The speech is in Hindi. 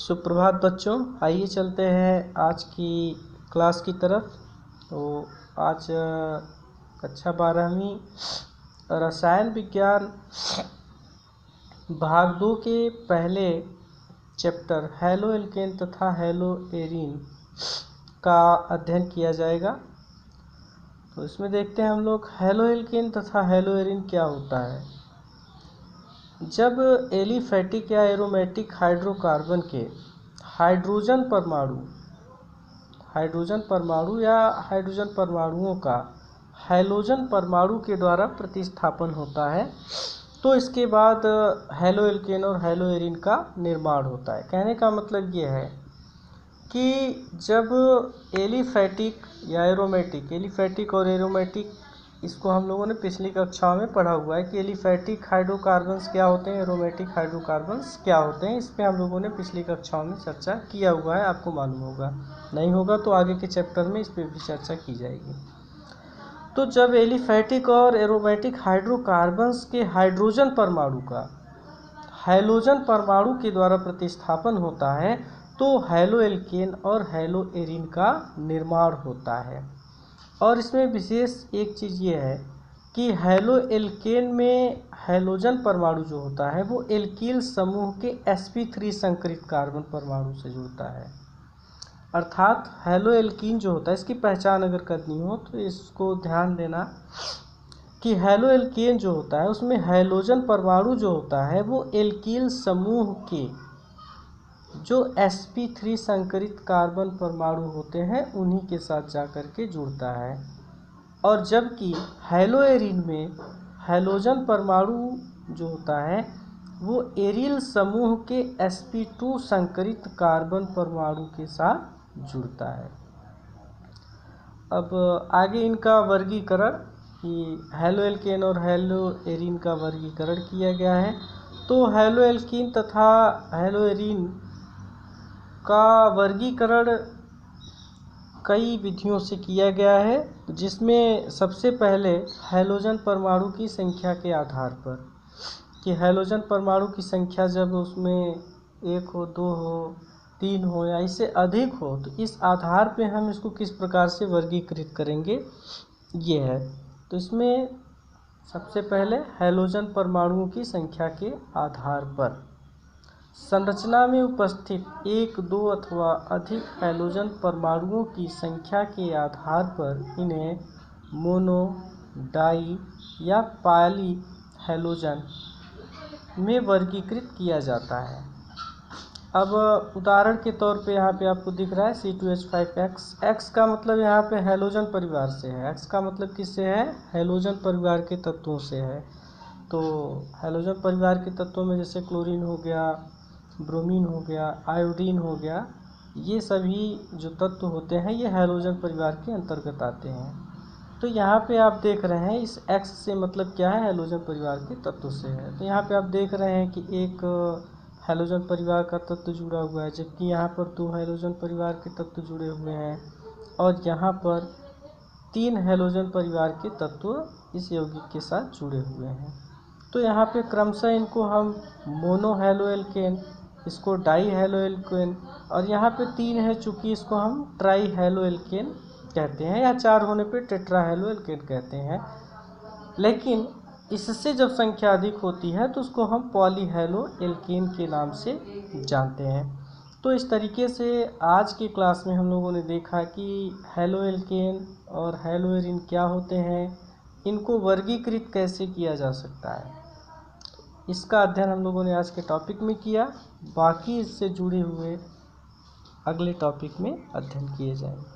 सुप्रभात बच्चों, आइए चलते हैं आज की क्लास की तरफ। तो आज कक्षा 12वीं रसायन विज्ञान भाग 2 के पहले चैप्टर हैलो एल्केन तथा हैलो एरीन का अध्ययन किया जाएगा। तो इसमें देखते हैं हम लोग हैलो एल्केन तथा हैलो एरीन क्या होता है। जब एलिफैटिक या एरोमेटिक हाइड्रोकार्बन के हाइड्रोजन परमाणु या हाइड्रोजन परमाणुओं का हैलोजन परमाणु के द्वारा प्रतिस्थापन होता है, तो इसके बाद हैलो एल्केन और हैलो एरीन का निर्माण होता है। कहने का मतलब ये है कि जब एलिफैटिक और एरोमेटिक, इसको हम लोगों ने पिछली कक्षाओं में पढ़ा हुआ है कि एलिफैटिक हाइड्रोकार्बन्स क्या होते हैं, एरोमेटिक हाइड्रोकार्बन्स क्या होते हैं। इस पे हम लोगों ने पिछली कक्षाओं में चर्चा किया हुआ है, आपको मालूम होगा। नहीं होगा तो आगे के चैप्टर में इस पे भी चर्चा की जाएगी। तो जब एलिफैटिक और एरोमेटिक हाइड्रोकार्बन्स के हाइड्रोजन परमाणु का हैलोजन परमाणु के द्वारा प्रतिस्थापन होता है, तो हैलो एल्केन और हैलो एरीन का निर्माण होता है। और इसमें विशेष एक चीज़ ये है कि हैलो एल्केन में हैलोजन परमाणु जो होता है वो एल्कील समूह के sp3 संकरित कार्बन परमाणु से जुड़ता है। अर्थात हैलो एल्कीन जो होता है, इसकी पहचान अगर करनी हो तो इसको ध्यान देना कि हैलो एल्केन जो होता है उसमें हैलोजन परमाणु जो होता है वो एल्कील समूह के जो sp3 संकरित कार्बन परमाणु होते हैं उन्हीं के साथ जाकर के जुड़ता है। और जबकि हैलो एरीन में हैलोजन परमाणु जो होता है वो एरिल समूह के sp2 संकरित कार्बन परमाणु के साथ जुड़ता है। अब आगे इनका वर्गीकरण कि हैलो एल्केन और हैलो एरीन का वर्गीकरण किया गया है। तो हैलो एल्कीन तथा हैलो एरीन का वर्गीकरण कई विधियों से किया गया है, जिसमें सबसे पहले हैलोजन परमाणु की संख्या के आधार पर कि हैलोजन परमाणु की संख्या जब उसमें 1 हो, 2 हो, 3 हो या इससे अधिक हो, तो इस आधार पे हम इसको किस प्रकार से वर्गीकृत करेंगे, ये है। तो इसमें सबसे पहले हैलोजन परमाणुओं की संख्या के आधार पर संरचना में उपस्थित 1, 2 अथवा अधिक हैलोजन परमाणुओं की संख्या के आधार पर इन्हें मोनो, डाई या पॉली हैलोजन में वर्गीकृत किया जाता है। अब उदाहरण के तौर पे यहाँ पे आपको दिख रहा है C2H5X। X का मतलब यहाँ पे हैलोजन परिवार से है। X का मतलब किससे है? हैलोजन परिवार के तत्वों से है। तो हैलोजन परिवार के तत्वों में जैसे क्लोरीन हो गया, ब्रोमीन हो गया, आयोडीन हो गया, ये सभी जो तत्व होते हैं ये हैलोजन परिवार के अंतर्गत आते हैं। तो यहाँ पे आप देख रहे हैं इस X से मतलब क्या है? हैलोजन परिवार के तत्व से है। तो यहाँ पे आप देख रहे हैं कि एक हैलोजन परिवार का तत्व जुड़ा हुआ है, जबकि यहाँ पर 2 हैलोजन परिवार के तत्व जुड़े हुए हैं और यहाँ पर 3 हैलोजन परिवार के तत्व इस यौगिक के साथ जुड़े हुए हैं। तो यहाँ पे क्रमशः इनको हम मोनो हैलो एल्केन, इसको डाई हैलो एल्केन, और यहाँ पे 3 है चूँकि इसको हम ट्राई हैलो एल्केन कहते हैं, या 4 होने पे टेट्रा हैलो एल्केन कहते हैं। लेकिन इससे जब संख्या अधिक होती है तो उसको हम पॉली हैलो एल्केन के नाम से जानते हैं। तो इस तरीके से आज की क्लास में हम लोगों ने देखा कि हैलो एल्केन और हैलो एरीन क्या होते हैं, इनको वर्गीकृत कैसे किया जा सकता है, इसका अध्ययन हम लोगों ने आज के टॉपिक में किया। बाकी इससे जुड़े हुए अगले टॉपिक में अध्ययन किए जाएंगे।